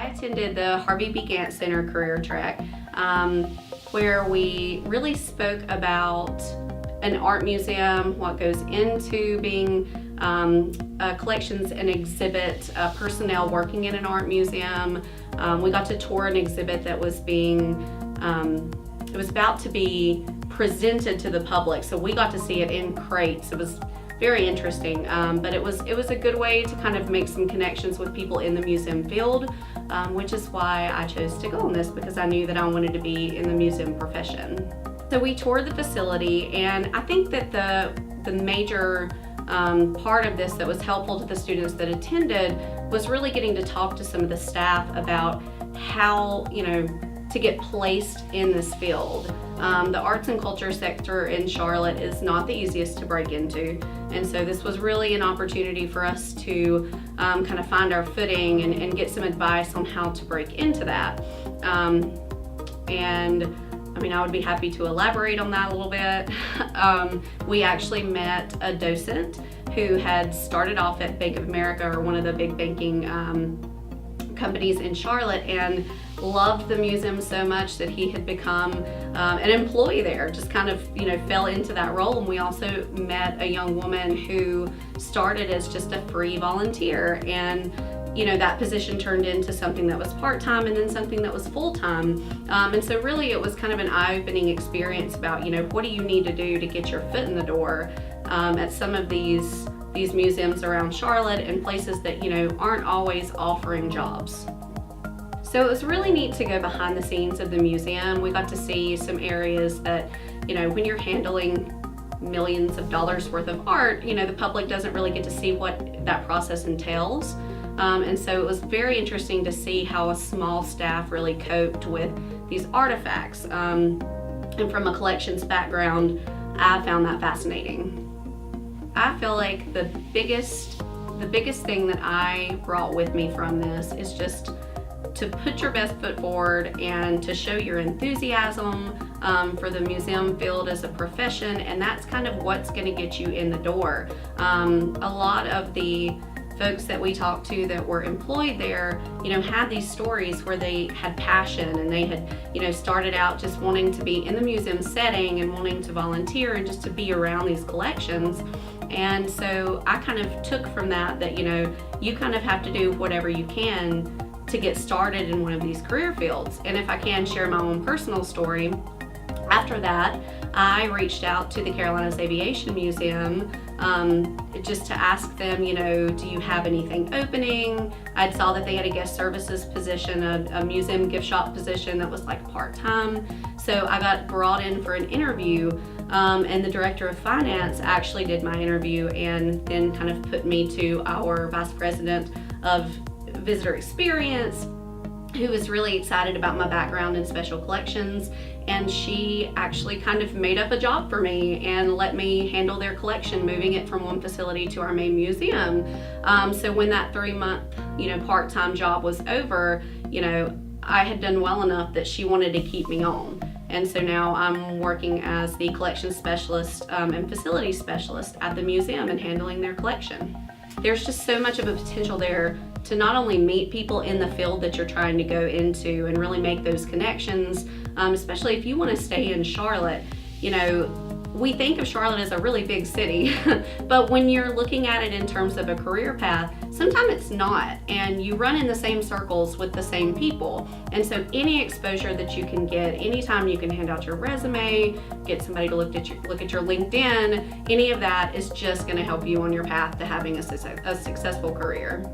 I attended the Harvey Gantt Center career track, where we really spoke about an art museum, what goes into being collections and exhibit personnel working in an art museum. We got to tour an exhibit that was it was about to be presented to the public, so we got to see it in crates. It was very interesting, but it was a good way to kind of make some connections with people in the museum field, which is why I chose to go on this, because I knew that I wanted to be in the museum profession. So we toured the facility, and I think that the major part of this that was helpful to the students that attended was really getting to talk to some of the staff about how, to get placed in this field. The arts and culture sector in Charlotte is not the easiest to break into, and so this was really an opportunity for us to kind of find our footing and get some advice on how to break into that. And I would be happy to elaborate on that a little bit. We actually met a docent who had started off at Bank of America, or one of the big banking companies in Charlotte, and loved the museum so much that he had become an employee there, just kind of fell into that role. And we also met a young woman who started as just a free volunteer, and that position turned into something that was part-time and then something that was full-time. And so really it was kind of an eye-opening experience about, what do you need to do to get your foot in the door at some of these museums around Charlotte, and places that, aren't always offering jobs. So it was really neat to go behind the scenes of the museum. We got to see some areas that, when you're handling millions of dollars worth of art, the public doesn't really get to see what that process entails. And so it was very interesting to see how a small staff really coped with these artifacts. And from a collections background, I found that fascinating. I feel like the biggest thing that I brought with me from this is just to put your best foot forward and to show your enthusiasm for the museum field as a profession, and that's kind of what's going to get you in the door. A lot of the folks that we talked to that were employed there, had these stories where they had passion, and they had, started out just wanting to be in the museum setting and wanting to volunteer and just to be around these collections. And so I kind of took from that, you kind of have to do whatever you can to get started in one of these career fields. And if I can share my own personal story, after that, I reached out to the Carolinas Aviation Museum just to ask them, do you have anything opening? I saw that they had a guest services position, a museum gift shop position that was like part-time. So I got brought in for an interview, and the director of finance actually did my interview and then kind of put me to our vice president of visitor experience, who was really excited about my background in special collections, and she actually kind of made up a job for me and let me handle their collection, moving it from one facility to our main museum. So when that 3-month, part-time job was over, I had done well enough that she wanted to keep me on. And so now I'm working as the collections specialist and facility specialist at the museum and handling their collection. There's just so much of a potential there to not only meet people in the field that you're trying to go into and really make those connections, especially if you want to stay in Charlotte. We think of Charlotte as a really big city, but when you're looking at it in terms of a career path, sometimes it's not, and you run in the same circles with the same people. And so any exposure that you can get, anytime you can hand out your resume, get somebody to look at your LinkedIn, any of that is just going to help you on your path to having a successful career.